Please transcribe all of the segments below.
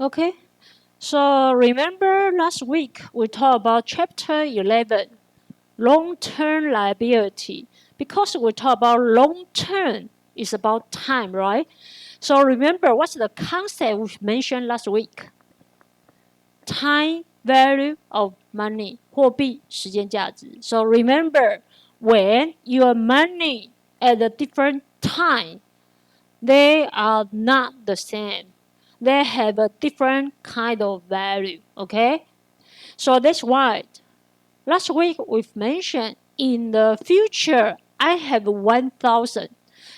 Okay, so remember last week we talked about chapter 11, long-term liability. Because we talk about long-term, it's about time, right? So remember what's the concept we mentioned last week? Time value of money, 货币时间价值. So remember, when your money at a different time, they are not the same. They have a different kind of value, okay? So that's why last week we've mentioned in the future I have 1,000.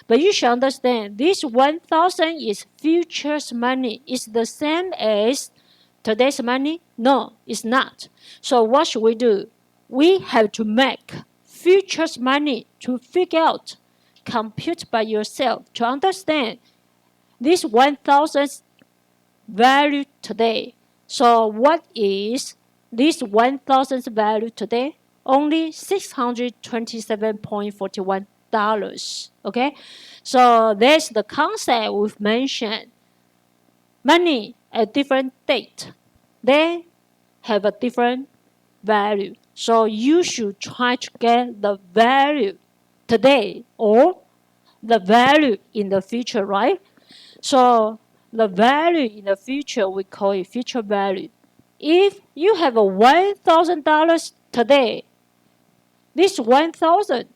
But you should understand this 1,000 is future's money. It's the same as today's money? No, it's not. So what should we do? We have to make future's money to figure out, compute by yourself to understand this 1,000 value today. So what is this 1,000 value today? Only $627.41. Okay, so that's the concept we've mentioned. Money at different date, they have a different value. So you should try to get the value today or the value in the future, right? So the value in the future, we call it future value. If you have a $1,000 today, this 1,000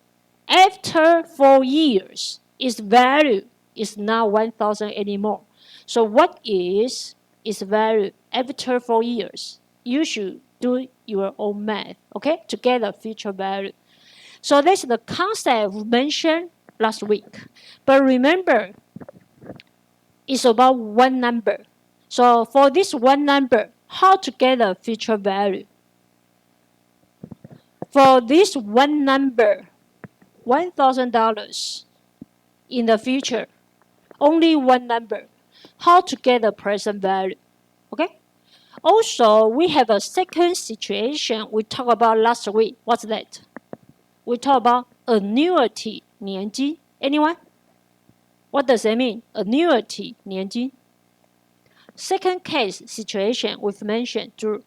after 4 years, its value is not 1,000 anymore. So what is its value after 4 years? You should do your own math, okay, to get a future value. So that's the concept we mentioned last week. But remember, it's about one number. So for this one number, how to get a future value? For this one number, $1,000 in the future, only one number. How to get a present value? Okay. Also, we have a second situation we talked about last week. What's that? We talked about annuity, 年金. Anyone? What does that mean? Annuity, 年金. Second case situation we've mentioned through.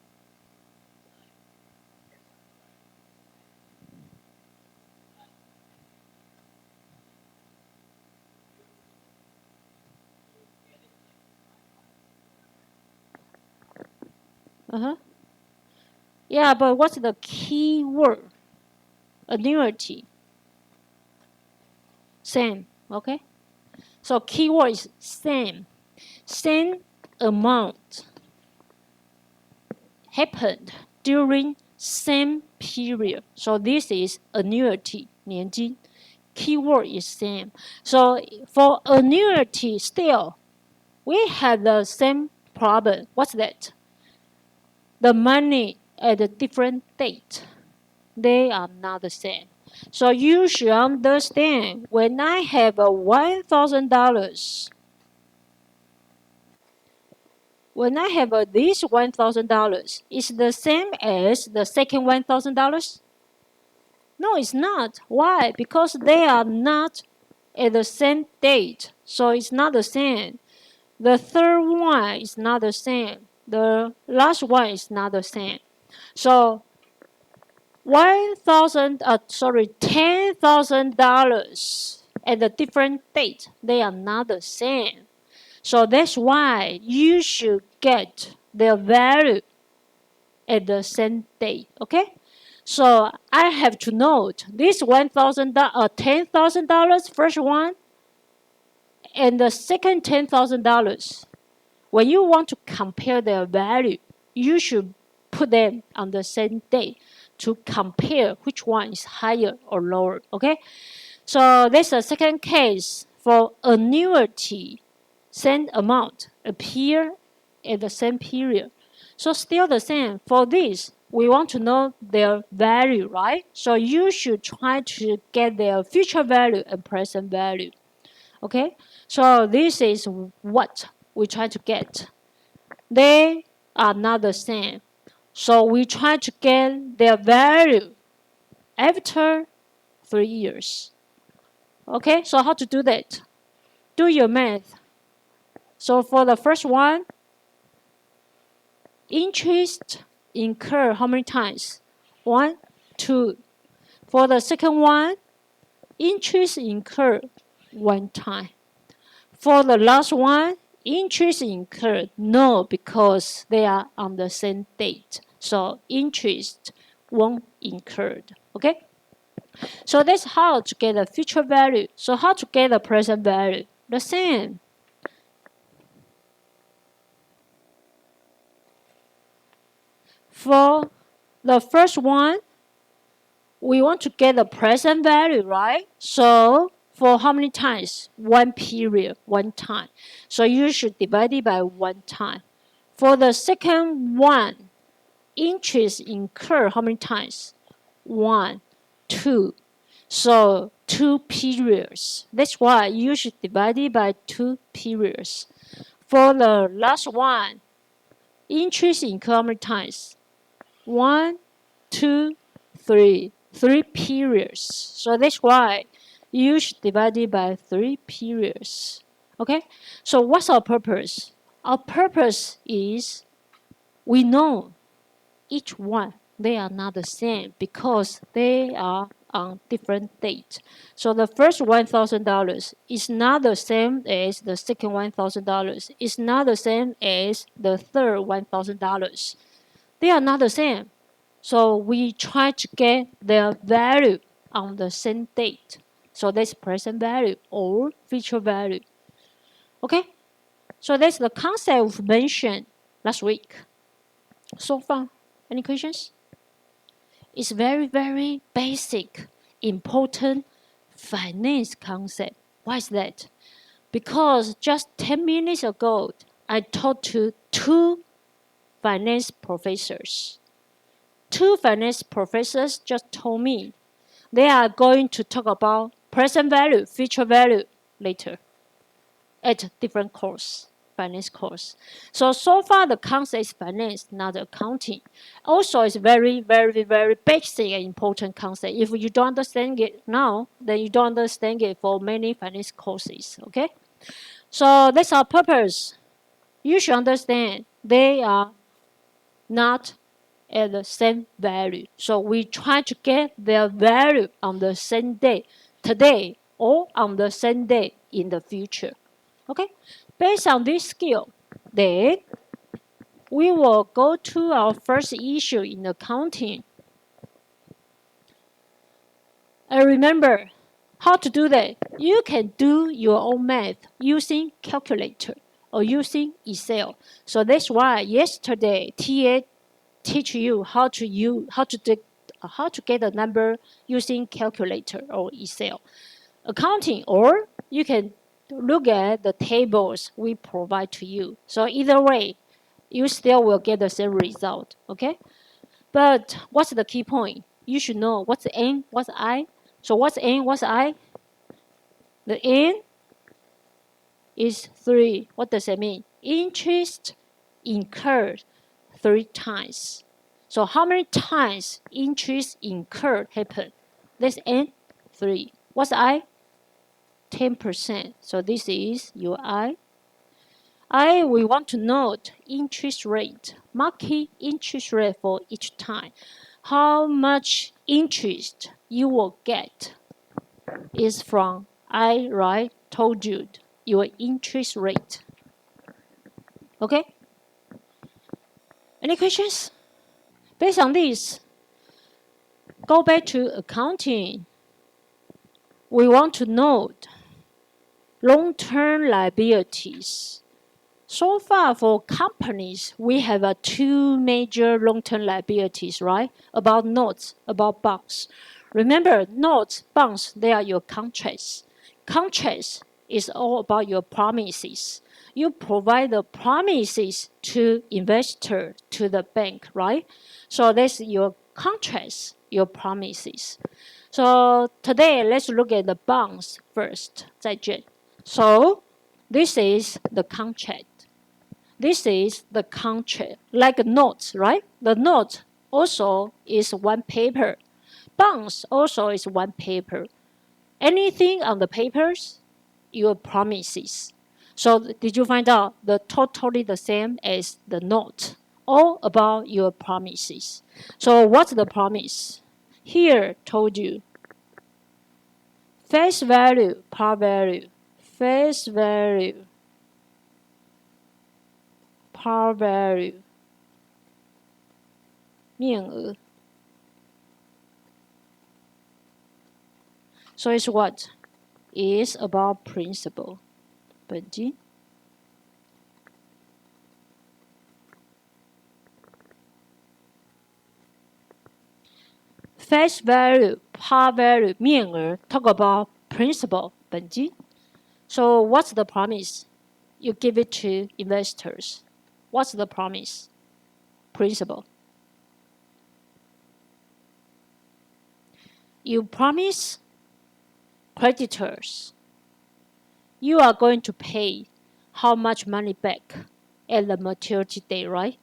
Yeah, but what's the key word? Annuity. Same, okay? So keyword is same. Same amount happened during same period. So this is annuity, 年金. Keyword is same. So for annuity still, we have the same problem. What's that? The money at a different date, they are not the same. So you should understand when I have a $1,000, when I have this $1,000, is the same as the second $1,000? No, it's not. Why? Because they are not at the same date. So it's not the same. The third one is not the same. The last one is not the same. So $10,000 at a different date, they are not the same. So that's why you should get their value at the same date. Okay? So I have to note this $10,000 first one and the second $10,000. When you want to compare their value, you should put them on the same day to compare which one is higher or lower. Okay? So that's the second case for annuity. Same amount appear at the same period. So still the same. For this, we want to know their value, right? So you should try to get their future value and present value. Okay? So this is what we try to get. They are not the same. So we try to get their value after 3 years. Okay, so how to do that? Do your math. So for the first one, Interest incurred how many times? 1, 2. For the second one, interest incurred 1 time. For the last one, interest incurred no, because they are on the same date. So interest won't incurred. Okay? So that's how to get the future value. So how to get the present value? The same. For the first one, we want to get the present value, right? So for how many times? 1 period, 1 time. So you should divide it by 1 time. For the second one, interest incurred how many times? 1, 2. So 2 periods. That's why you should divide it by 2 periods. For the last one, interest incurred how many times? 1, 2, 3. 3 periods. So that's why you should divide it by 3 periods. Okay? So what's our purpose? Our purpose is we know each one, they are not the same because they are on different dates. So the first $1,000 is not the same as the second $1,000. It's not the same as the third $1,000. They are not the same. So we try to get their value on the same date. So that's present value or future value. Okay? So that's the concept we mentioned last week. So far, any questions? It's very, very basic, important finance concept. Why is that? Because just 10 minutes ago, I talked to 2 finance professors. 2 finance professors just told me they are going to talk about present value, future value later at different course, finance course. So far the concept is finance, not accounting. Also, it's very, very, very basic and important concept. If you don't understand it now, then you don't understand it for many finance courses, okay? So that's our purpose. You should understand they are not at the same value. So we try to get their value on the same day today or on the same day in the future. Okay? Based on this skill, then we will go to our first issue in accounting. And remember how to do that. You can do your own math using calculator or using Excel. So that's why yesterday TA teach you how to get a number using calculator or Excel. Accounting, or you can look at the tables we provide to you. So either way, you still will get the same result. Okay? But what's the key point? You should know what's N, what's I. So what's N, what's I? The N is 3. What does that mean? Interest incurred 3 times. So how many times interest incurred happened? That's N, 3. What's I? 10%. So this is your I. We want to note interest rate, market interest rate for each time. How much interest you will get is from I, right? Told you your interest rate. Okay? Any questions? Based on this, go back to accounting. We want to note long-term liabilities. So far for companies, we have 2 major long-term liabilities, right? About notes, about bonds. Remember, notes, bonds, they are your contracts. Contracts is all about your promises. You provide the promises to investor, to the bank, right? So that's your contracts, your promises. So today, let's look at the bonds first. 再见. So this is the contract. This is the contract, like notes, right? The note also is 1 paper. Bonds also is 1 paper. Anything on the papers, your promises. So did you find out the totally the same as the note all about your promises. So what's the promise? Here told you face value, par value, face value, par value, 面额. So it's what? It's about principle. 本金. Face value, par value, 面额 talk about principle, 本金. So what's the promise? You give it to investors. What's the promise? Principle. You promise creditors you are going to pay how much money back at the maturity date, right?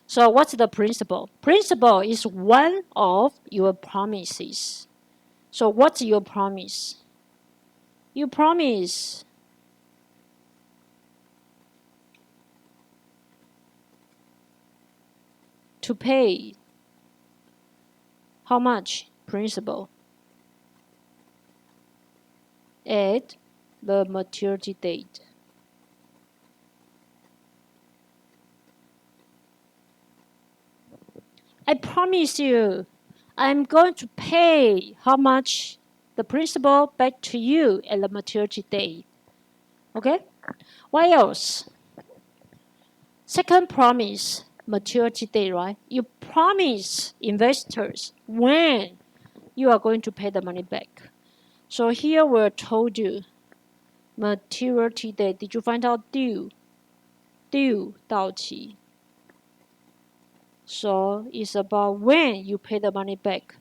So what's the principle? Principle is one of your promises. So what's your promise? You promise to pay how much? Principal at the maturity date. I promise you, I'm going to pay how much the principal back to you at the maturity date. Okay? What else? Second promise, maturity date, right? You promise investors when you are going to pay the money back. So here we're told you maturity date. Did you find out due? Due 到期. So it's about when you pay the money back.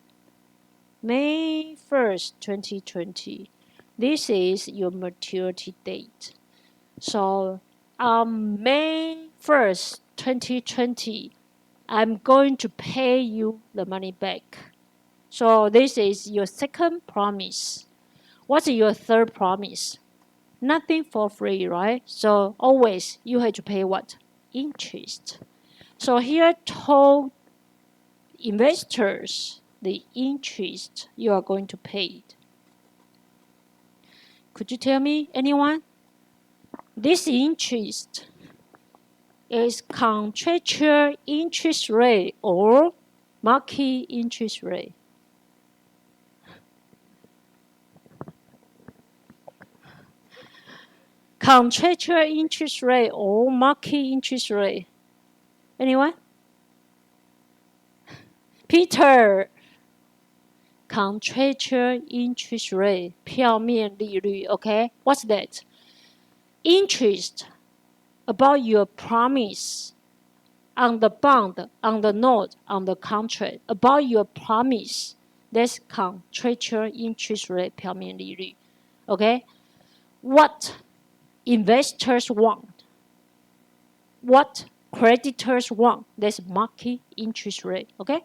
May 1st, 2020. This is your maturity date. So on May 1st, 2020, I'm going to pay you the money back. So this is your second promise. What's your third promise? Nothing for free, right? So always you have to pay what? Interest. So here told investors the interest you are going to pay. Could you tell me, anyone? This interest is contractual interest rate or market interest rate. Contractual interest rate or market interest rate. Anyone? Peter. Contractual interest rate, 票面利率, okay? What's that? Interest about your promise on the bond, on the note, on the contract, about your promise. That's contractual interest rate, 票面利率. Okay? What investors want, what creditors want, that's market interest rate. Okay?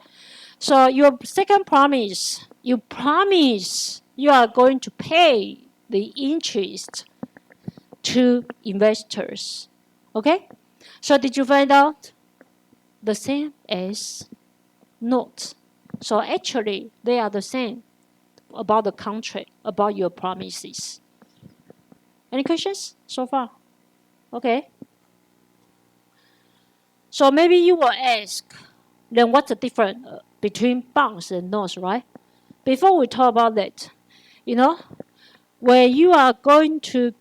So your second promise, you promise you are going to pay the interest to investors. Okay? So did you find out? The same as notes. So actually, they are the same about the contract, about your promises. Any questions so far? Okay. So maybe you will ask, then what's the difference between bonds and notes, right? Before we talk about that, when you are going to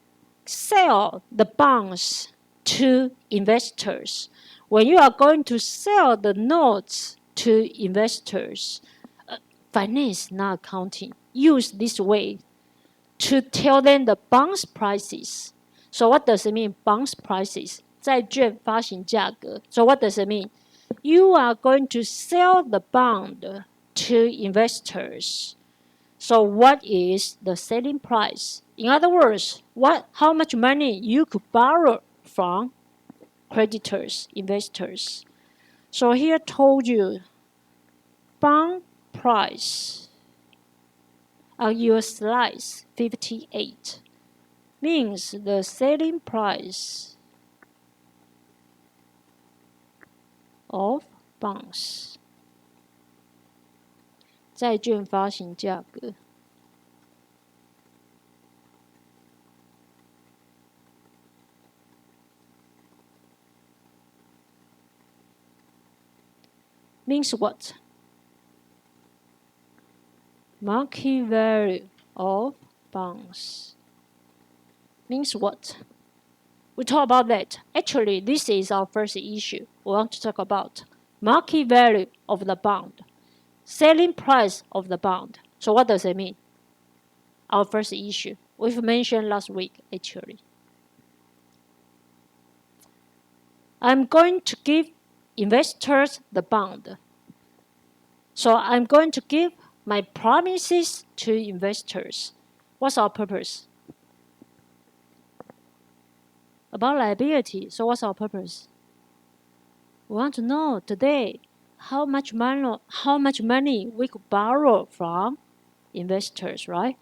sell the bonds to investors, when you are going to sell the notes to investors, finance, not accounting, use this way to tell them the bonds prices. So what does it mean, bonds prices? 债券发行价格. So what does it mean? You are going to sell the bond to investors. So what is the selling price? In other words, how much money you could borrow from creditors, investors. So here told you bond price on your slides 58 means the selling price of bonds. 债券发行价格。Means what? Market value of bonds. Means what? We talk about that. Actually, this is our first issue. We want to talk about market value of the bond, selling price of the bond. So what does it mean? Our first issue. We've mentioned last week, actually. I'm going to give investors the bond. So I'm going to give my promises to investors. What's our purpose? About liability. So what's our purpose? We want to know today how much money we could borrow from investors, right?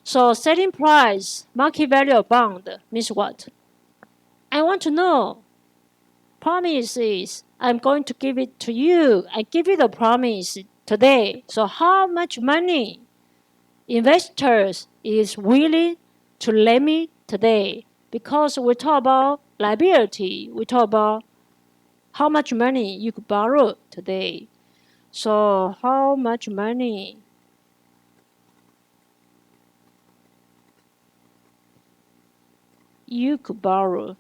So selling price, market value of bond means what? I want to know. Promise is I'm going to give it to you. I give you the promise today. So how much money investors is willing to lend me today? Because we talk about liability, we talk about how much money you could borrow today. So how much money you could borrow?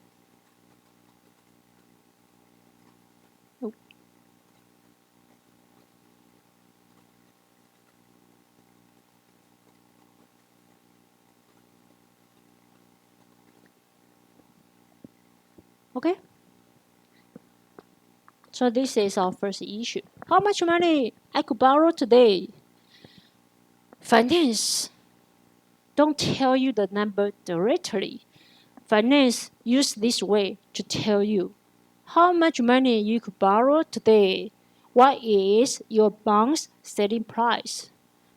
Okay? So this is our first issue. How much money I could borrow today? Finance don't tell you the number directly. Finance use this way to tell you how much money you could borrow today. What is your bond's selling price?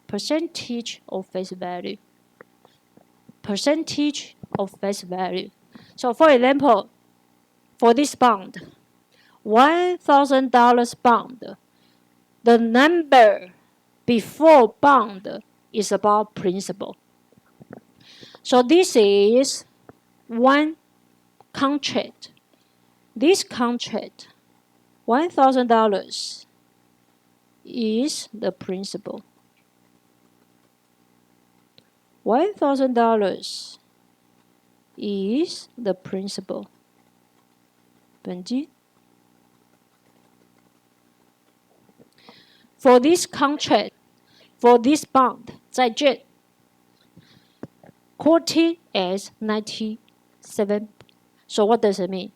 Percentage of face value. Percentage of face value. So for example, for this bond, $1,000 bond, the number before bond is about principal. So this is one contract. This contract, $1,000 is the principal. $1,000 is the principal. 本金 For this contract, for this bond, 债券 quoted as 97. So what does it mean?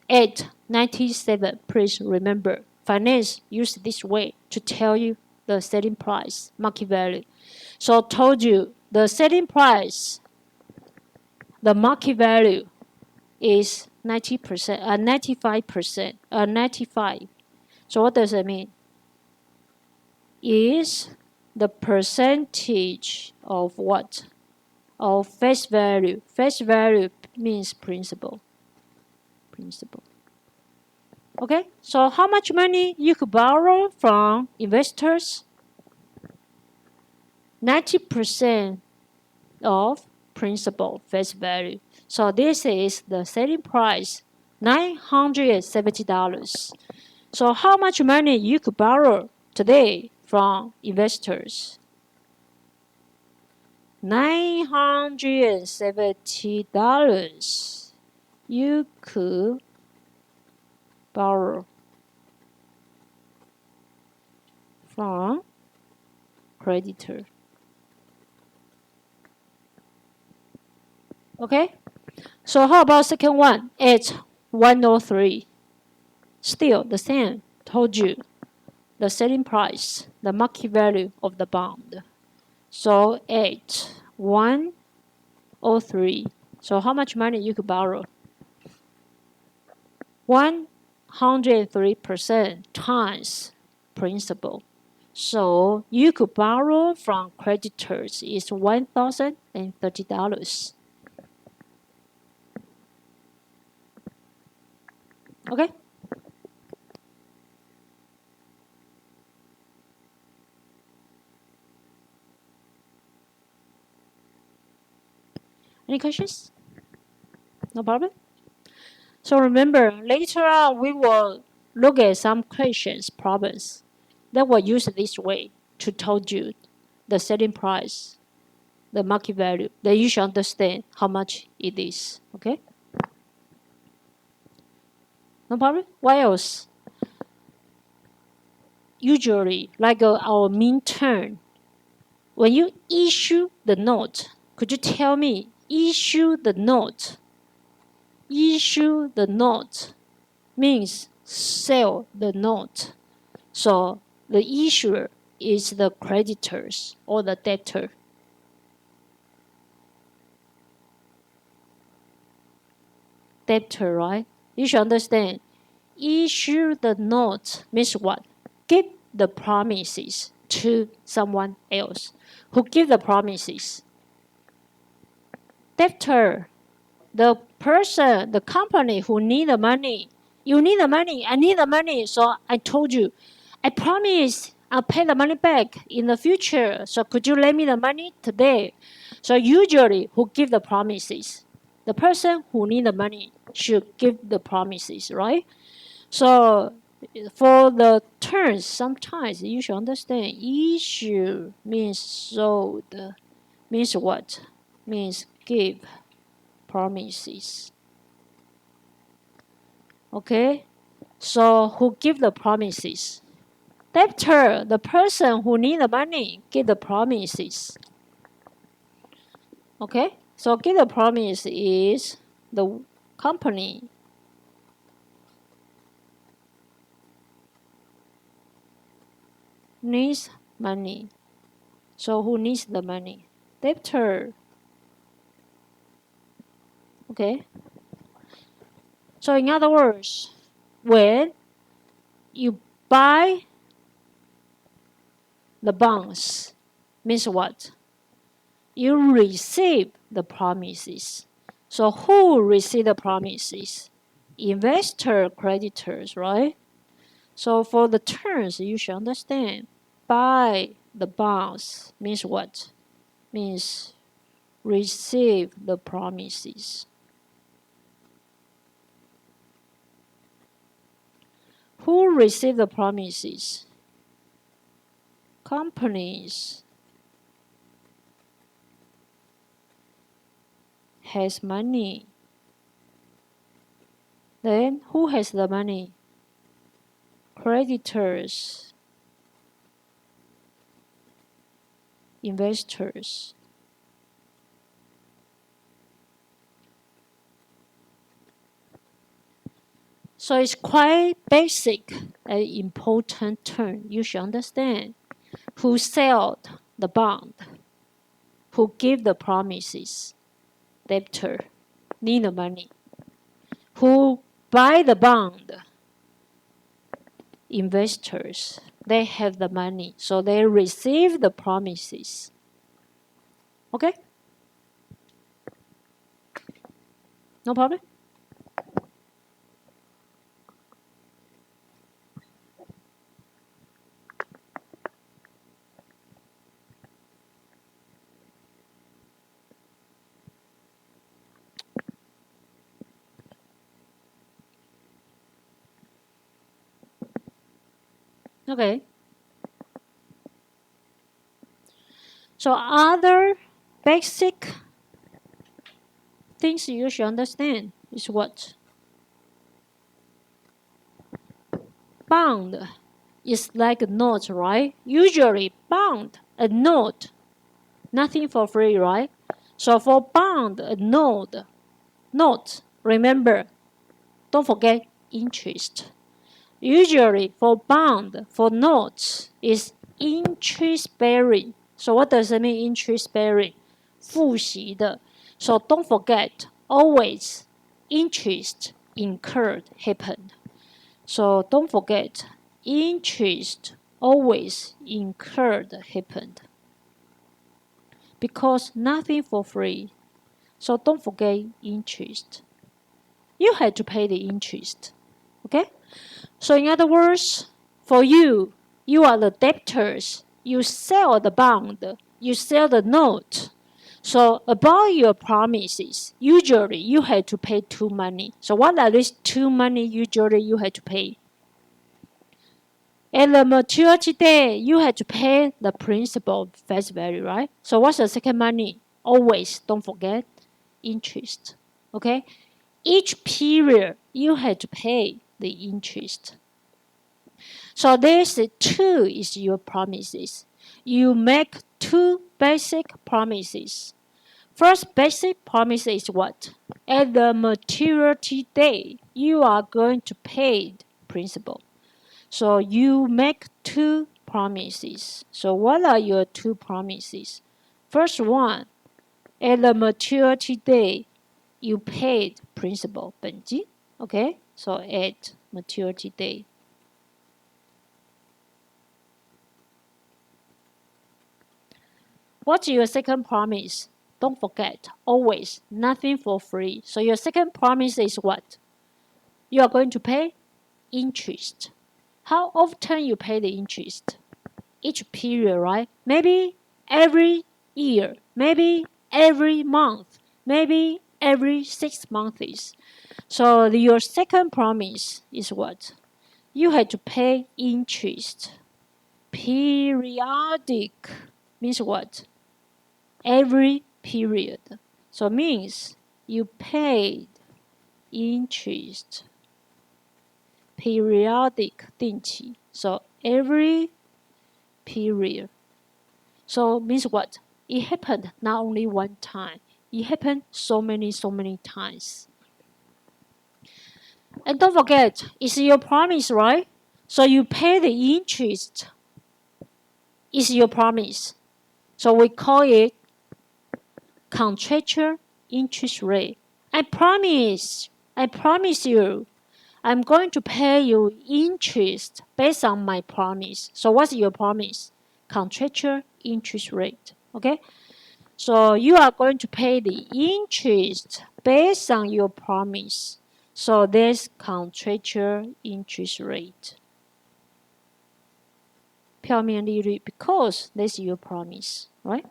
At 97, please remember, finance use this way to tell you the selling price, market value. So I told you the selling price, the market value is 90%, 95%, 95. So what does it mean? Is the percentage of what? Of face value. Face value means principal. Principal. Okay, so how much money you could borrow from investors? 90% of principal face value. So this is the selling price, $970. So how much money you could borrow today from investors? $970 you could borrow from creditor. Okay? So how about second one? At 103. Still the same. Told you the selling price, the market value of the bond. So at 103. So how much money you could borrow? 103% times principal. So you could borrow from creditors is $1,030. Okay? Any questions? No problem? So remember, later on we will look at some questions, problems that will use this way to tell you the selling price, the market value, that you should understand how much it is. Okay? No problem? What else? Usually, like our midterm, when you issue the note, could you tell me, issue the note? Issue the note means sell the note. So the issuer is the creditors or the debtor. Debtor, right? You should understand. Issue the note means what? Give the promises to someone else. Who give the promises? Debtor. The person, the company who need the money. You need the money. I need the money. So I told you, I promise I'll pay the money back in the future. So could you lend me the money today? So usually, who give the promises? The person who need the money should give the promises, right? So for the terms, sometimes you should understand. Issue means sold. Means what? Means give promises. Okay? So who give the promises? Debtor, the person who need the money, give the promises. Okay? So give the promise is the company. Needs money. So who needs the money? Debtor. Okay? So in other words, when you buy the bonds, means what? You receive the promises. So who receive the promises? Investor, creditors, right? So for the terms, you should understand. Buy the bonds means what? Means receive the promises. Who receive the promises? Companies has money. Then who has the money? Creditors, investors. So it's quite basic and important term you should understand. Who sold the bond? Who give the promises? Debtor, need the money. Who buy the bond? Investors, they have the money, so they receive the promises. Okay? No problem? Okay. So other basic things you should understand is what? Bond is like a note, right? Usually bond, a note, nothing for free, right? So for bond, a note, remember, don't forget interest. Usually for bond, for notes, is interest bearing. So what does it mean interest bearing? 付息的. So don't forget, always interest incurred happened. So don't forget, interest always incurred happened. Because nothing for free. So don't forget interest. You had to pay the interest. Okay? So in other words, for you, you are the debtors. You sell the bond. You sell the note. So about your promises, usually you had to pay two money. So what are these two money usually you had to pay? At the maturity day, you had to pay the principal face value, right? So what's the second money? Always, don't forget, interest. Okay? Each period, you had to pay the interest. So this two is your promises. You make two basic promises. First basic promise is what? At the maturity day, you are going to pay principal. So you make two promises. So what are your two promises? First one, at the maturity day, you paid principal 本金. Okay, so at maturity day. What's your second promise? Don't forget, always, nothing for free. So your second promise is what? You are going to pay interest. How often you pay the interest? Each period, right? Maybe every year, maybe every month, maybe every 6 months. So your second promise is what? You had to pay interest. Periodic means what? Every period. So means you paid interest. Periodic 定期. So every period. So means what? It happened not only one time. It happened so many times. And don't forget, it's your promise, right? So you pay the interest. It's your promise. So we call it contractual interest rate. I promise you, I'm going to pay you interest based on my promise. So what's your promise? Contractual interest rate. Okay? So you are going to pay the interest based on your promise. So there's contractual interest rate. 票面利率 because that's your promise, right?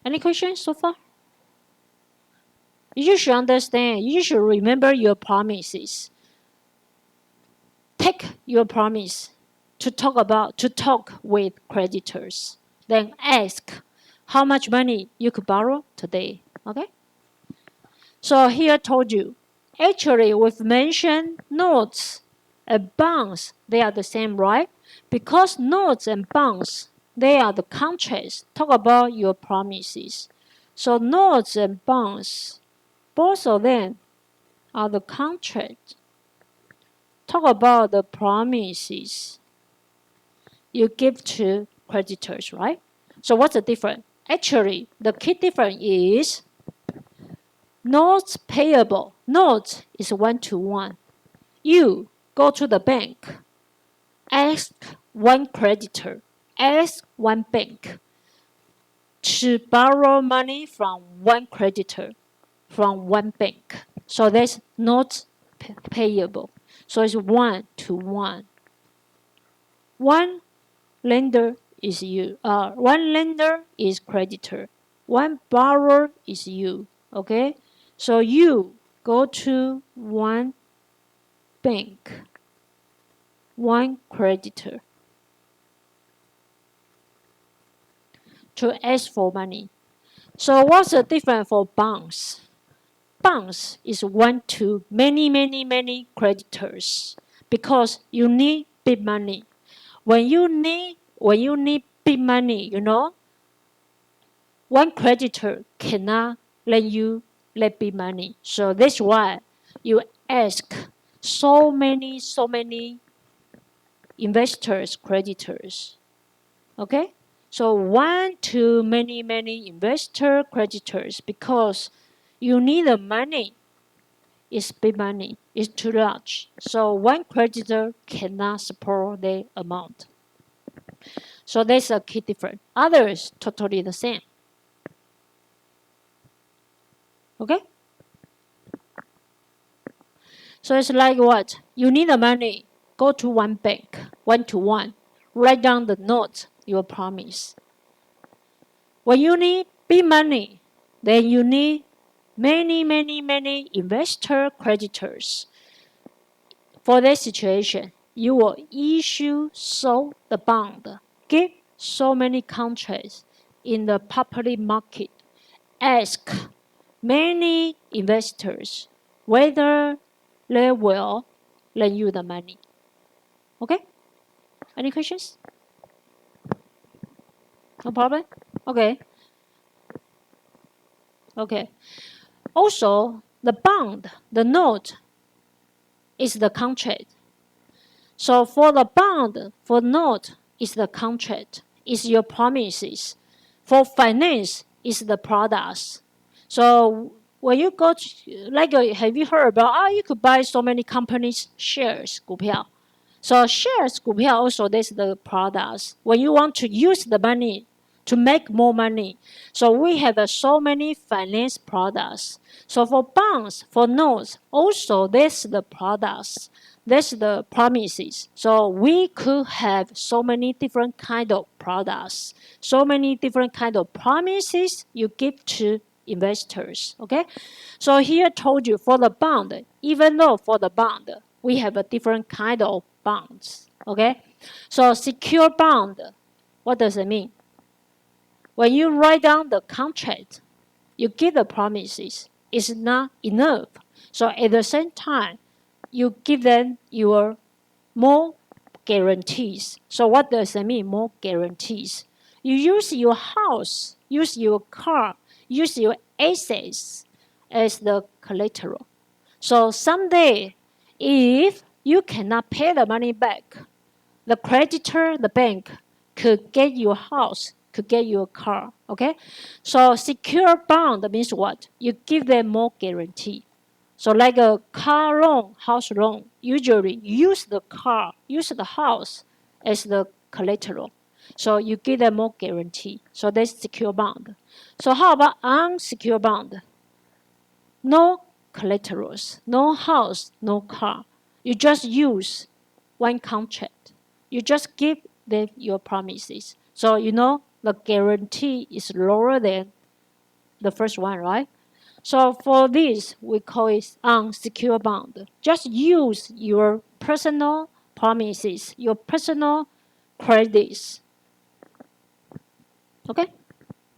Any questions so far? You should understand, you should remember your promises. Take your promise to talk with creditors. Then ask how much money you could borrow today. Okay? So here I told you. Actually, we've mentioned notes and bonds. They are the same, right? Because notes and bonds, they are the contracts. Talk about your promises. So notes and bonds, both of them are the contract. Talk about the promises you give to creditors, right? So what's the difference? Actually, the key difference is notes payable. Notes is one-to-one. You go to the bank, ask one creditor, ask one bank to borrow money from one creditor, from one bank. So that's not payable. So it's one-to-one. One lender is you. One lender is creditor. One borrower is you. Okay? So you go to one bank, one creditor to ask for money. So what's the difference for bonds? Bonds is one to many creditors because you need big money. When you need big money, one creditor cannot let big money. So that's why you ask so many investors, creditors. Okay? So one to many investor creditors because you need the money. It's big money. It's too large. So one creditor cannot support the amount. So that's a key difference. Others totally the same. Okay? So it's like what? You need the money. Go to one bank, one to one. Write down the note, your promise. When you need big money, then you need many investor creditors. For that situation, you will issue so the bond, give so many contracts in the public market, ask many investors whether they will lend you the money. Okay? Any questions? No problem? Okay. Okay. Also, the bond, the note, is the contract. So for the bond, for note, is the contract, is your promises. For finance, is the products. So when you go to, like, have you heard about, you could buy so many companies' shares, 股票. So shares, 股票 also, that's the products. When you want to use the money to make more money. So we have so many finance products. So for bonds, for notes, also that's the products. That's the promises. So we could have so many different kind of products, so many different kind of promises you give to investors. Okay, so here I told you for the bond, even though for the bond we have a different kind of bonds. Okay, so secure bond, what does it mean? When you write down the contract, you give the promises. It's not enough. So at the same time, you give them your more guarantees. So what does it mean, more guarantees? You use your house, use your car, use your assets as the collateral. So someday, if you cannot pay the money back, the creditor, the bank, could get your house, could get your car. Okay? So secure bond means what? You give them more guarantee. So like a car loan, house loan, usually use the car, use the house as the collateral. So you give them more guarantee. So that's secure bond. So how about unsecured bond? No collaterals, no house, no car. You just use one contract. You just give them your promises. So you know the guarantee is lower than the first one, right? So for this, we call it unsecured bond. Just use your personal promises, your personal credits. Okay?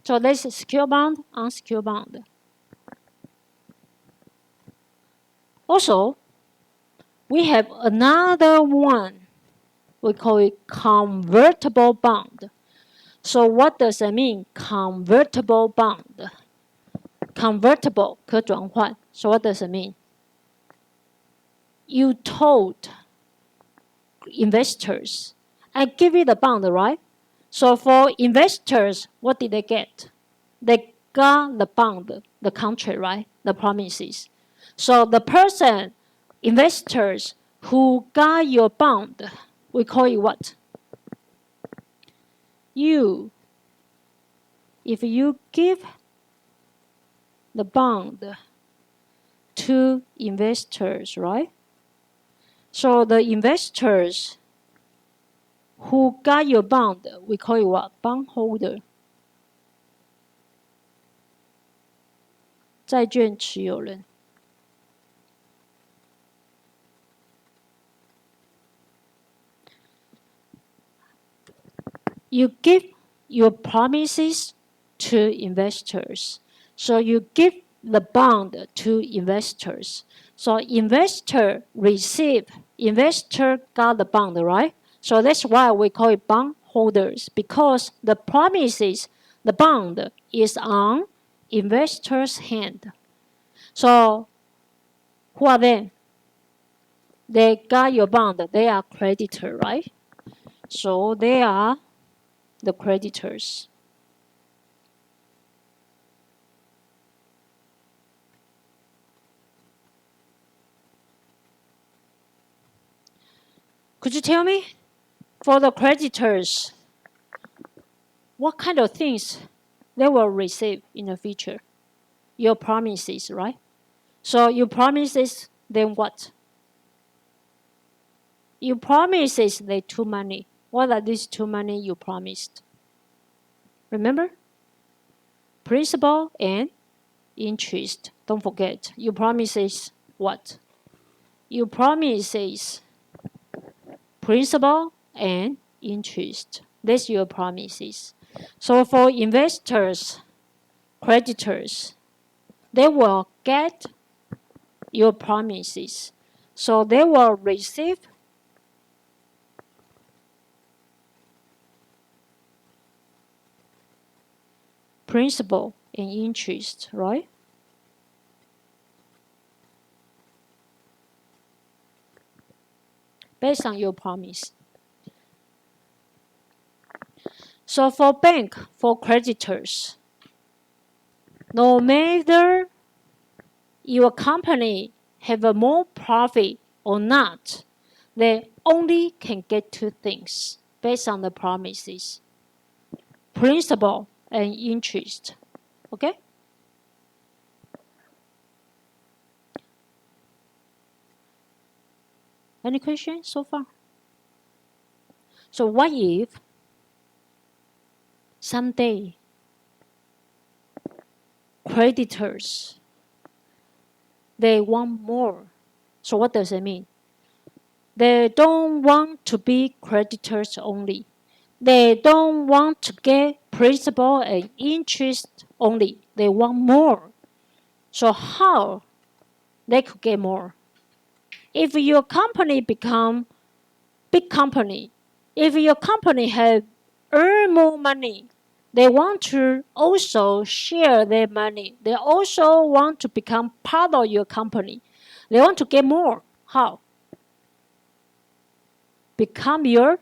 So this is secure bond, unsecured bond. Also, we have another one. We call it convertible bond. So what does it mean, convertible bond? Convertible 可转换. So what does it mean? You told investors, I give you the bond, right? So for investors, what did they get? They got the bond, the contract, right? The promises. So the person, investors who got your bond, we call it what? You. If you give the bond to investors, right? So the investors who got your bond, we call it what? Bondholder. 债券持有人. You give your promises to investors. So you give the bond to investors. So investor receive, investor got the bond, right? So that's why we call it bond holders, because the promises, the bond is on investor's hand. So who are they? They got your bond. They are creditor, right? So they are the creditors. Could you tell me, for the creditors, what kind of things they will receive in the future? Your promises, right? So your promises, then what? You promises they two money. What are these two money you promised? Remember? principal and interest. Don't forget, your promises what? Your promises principal and interest. That's your promises. So for investors, creditors, they will get your promises. So they will receive principal and interest, right? Based on your promise. So for bank, for creditors, no matter your company have a more profit or not, they only can get two things based on the promises: principal and interest. Okay? Any questions so far? So what if someday creditors they want more? So what does it mean? They don't want to be creditors only. They don't want to get principal and interest only. They want more. So how they could get more? If your company become big company, if your company have earn more money, they want to also share their money. They also want to become part of your company. They want to get more. How? Become your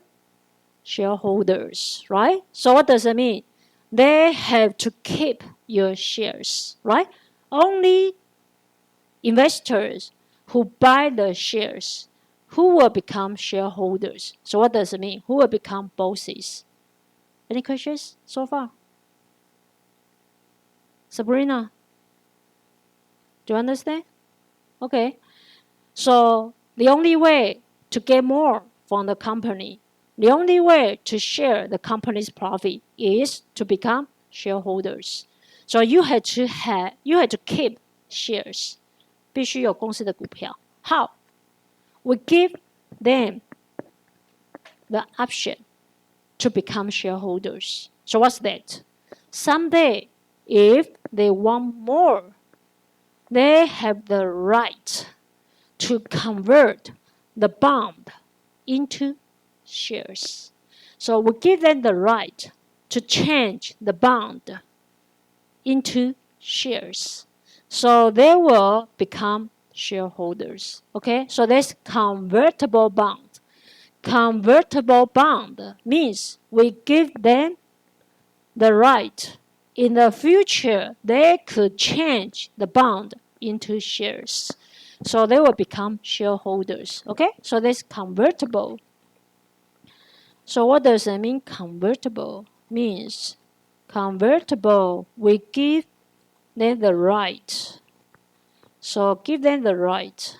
shareholders, right? So what does it mean? They have to keep your shares, right? Only investors who buy the shares, who will become shareholders. So what does it mean? Who will become bosses? Any questions so far? Sabrina, do you understand? Okay. So the only way to get more from the company, the only way to share the company's profit is to become shareholders. So you had to keep shares. 必须有公司的股票。How? We give them the option to become shareholders. So what's that? Someday, if they want more, they have the right to convert the bond into shares. So we give them the right to change the bond into shares. So they will become shareholders. Okay, so that's convertible bond. Convertible bond means we give them the right. In the future, they could change the bond into shares. So they will become shareholders. Okay, so that's convertible. So what does it mean convertible? Means convertible, we give them the right. So give them the right.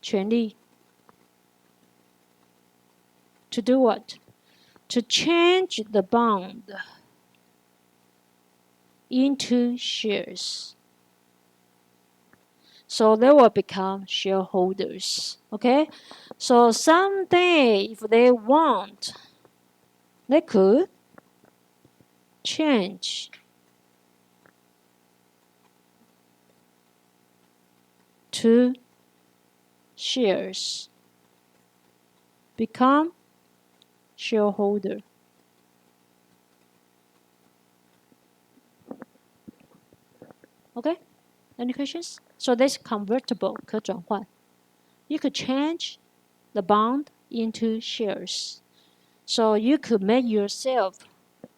权利 to do what? To change the bond into shares. So they will become shareholders. Okay? So someday, if they want, they could change to shares, become shareholder. Okay? Any questions? So that's convertible, 可转换. You could change the bond into shares. So you could make yourself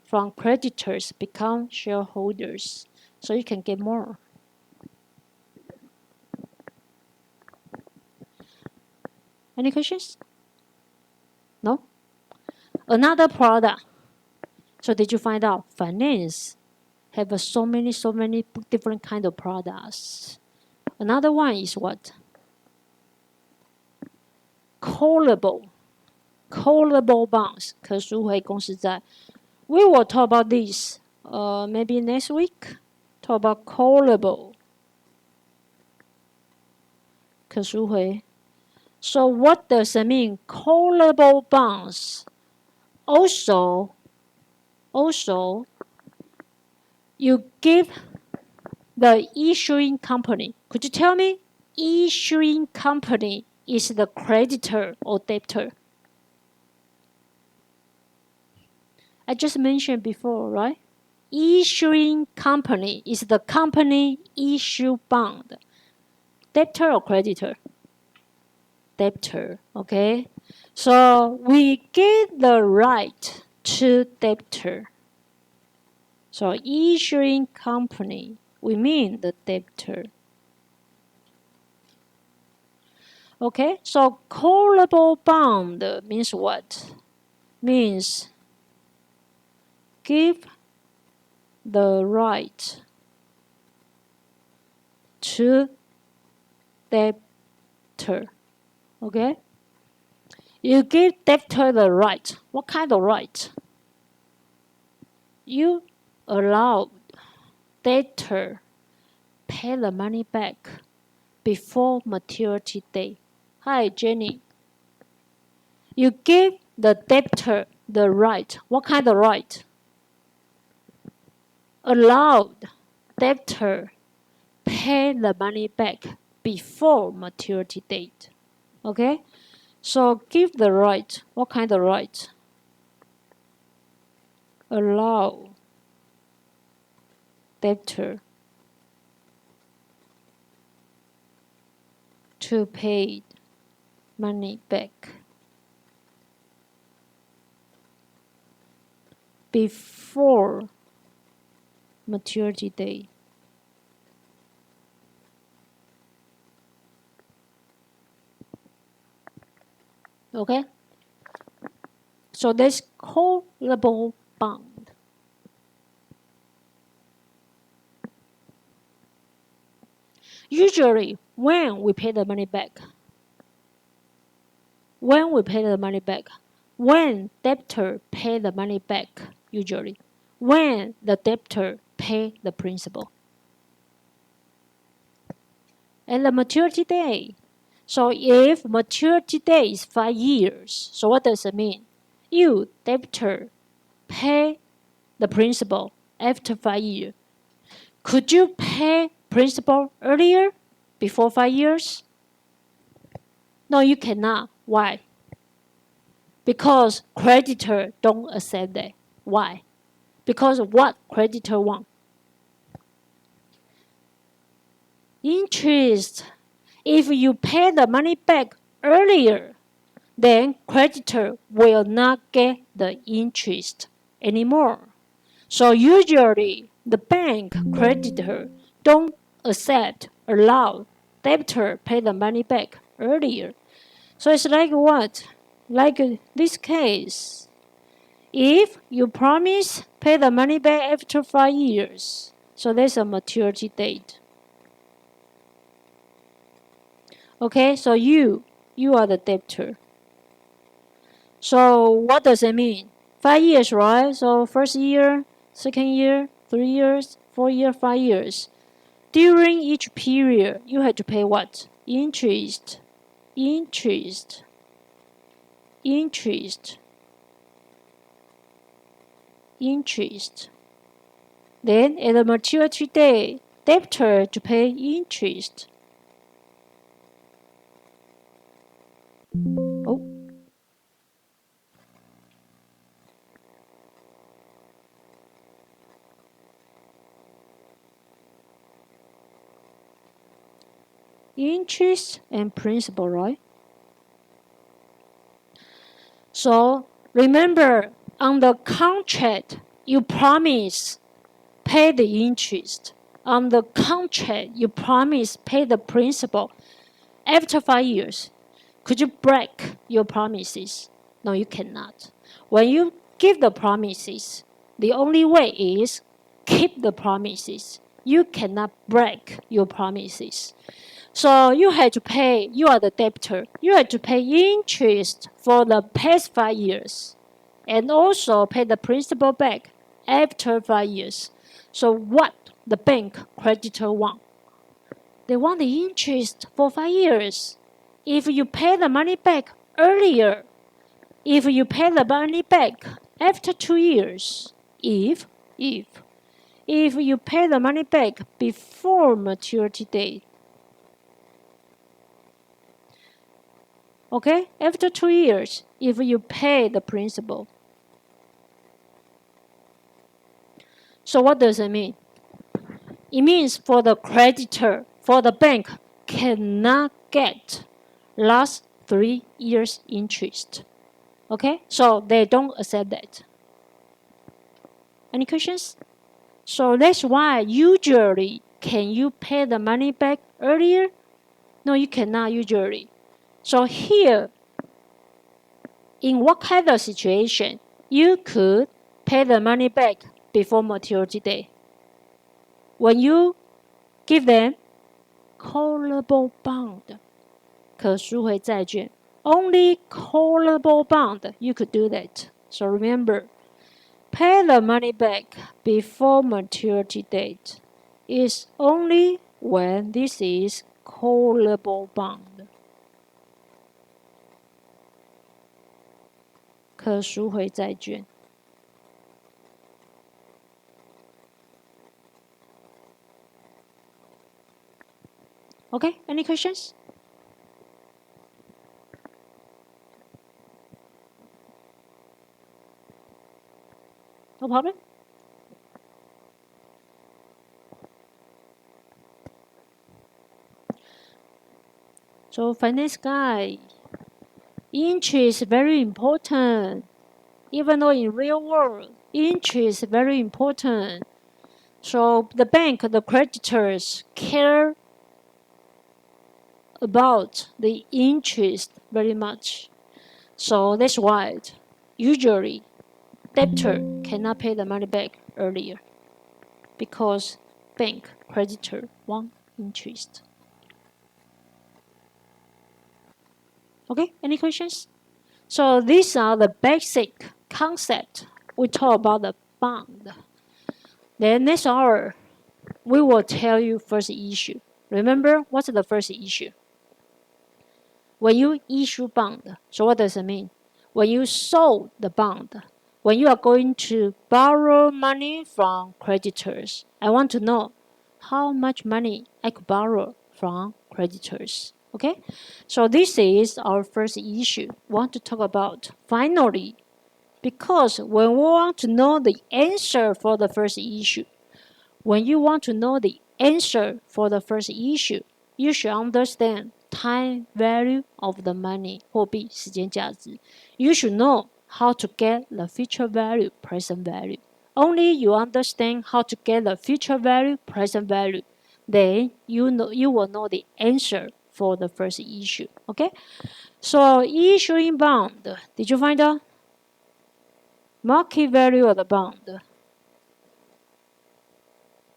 from creditors become shareholders. So you can get more. Any questions? No? Another product. So did you find out finance have so many different kind of products? Another one is what? Callable bonds, 可赎回公司债. We will talk about this maybe next week. Talk about callable. 可赎回. So what does it mean? Callable bonds. Also, you give the issuing company. Could you tell me? Issuing company is the creditor or debtor? I just mentioned before, right? Issuing company is the company issue bond. Debtor or creditor? Debtor, okay? So we give the right to debtor. So issuing company, we mean the debtor. Okay, so callable bond means what? Means give the right to debtor. Okay? You give debtor the right. What kind of right? You allow debtor pay the money back before maturity date. Hi, Jenny. You give the debtor the right. What kind of right? Allowed debtor pay the money back before maturity date. Okay? So give the right. What kind of right? Allow debtor to pay money back before maturity date. Okay? So that's callable bond. Usually, when we pay the money back, when debtor pay the money back, usually, when the debtor pay the principal. And the maturity date. So if maturity date is 5 years, so what does it mean? You, debtor, pay the principal after 5 years. Could you pay principal earlier, before 5 years? No, you cannot. Why? Because creditor don't accept that. Why? Because what creditor want? Interest. If you pay the money back earlier, then creditor will not get the interest anymore. So usually the bank creditor don't allow debtor pay the money back earlier. So it's like what? Like this case. If you promise pay the money back after 5 years, so there's a maturity date. Okay, so you are the debtor. So what does it mean? 5 years, right? So first year, second year, 3 years, 4 years, 5 years. During each period, you had to pay what? Interest. Then at the maturity date, debtor to pay interest. Oh. Interest and principal, right? So remember, on the contract, you promise pay the interest. On the contract, you promise pay the principal. After 5 years, could you break your promises? No, you cannot. When you give the promises, the only way is keep the promises. You cannot break your promises. So you had to pay, you are the debtor, you had to pay interest for the past 5 years and also pay the principal back after 5 years. So what the bank creditor want? They want the interest for 5 years. If you pay the money back earlier, if you pay the money back after 2 years, if you pay the money back before maturity date, okay, after 2 years, if you pay the principal. So what does it mean? It means for the creditor, for the bank, cannot get last 3 years interest. Okay, so they don't accept that. Any questions? So that's why usually, can you pay the money back earlier? No, you cannot usually. So here, in what kind of situation you could pay the money back before maturity date? When you give them callable bond, 可赎回债券. Only callable bond you could do that. So remember, pay the money back before maturity date is only when this is callable bond. 可赎回债券. Okay, any questions? No problem? So finance guy, interest is very important. Even though in real world, interest is very important. So the bank, the creditors care about the interest very much. So that's why usually debtor cannot pay the money back earlier because bank creditor want interest. Okay, any questions? So these are the basic concept. We talk about the bond. Then next hour, we will tell you first issue. Remember, what's the first issue? When you issue bond, so what does it mean? When you sold the bond, when you are going to borrow money from creditors, I want to know how much money I could borrow from creditors. Okay, so this is our first issue we want to talk about. Finally, because when we want to know the answer for the first issue, when you want to know the answer for the first issue, you should understand time value of the money, 货币时间价值. You should know how to get the future value, present value. Only you understand how to get the future value, present value, then you will know the answer for the first issue. Okay? So issuing bond, did you find out? Market value of the bond.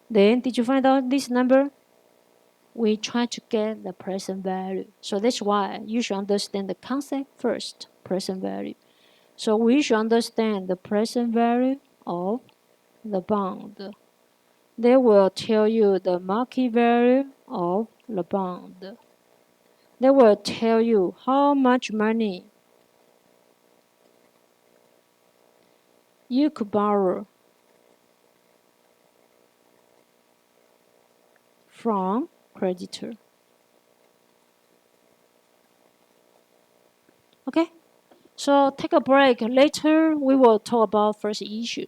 Then did you find out this number? We try to get the present value. So that's why you should understand the concept first, present value. So we should understand the present value of the bond. They will tell you the market value of the bond. They will tell you how much money you could borrow from creditor. Okay? So take a break. Later we will talk about first issue.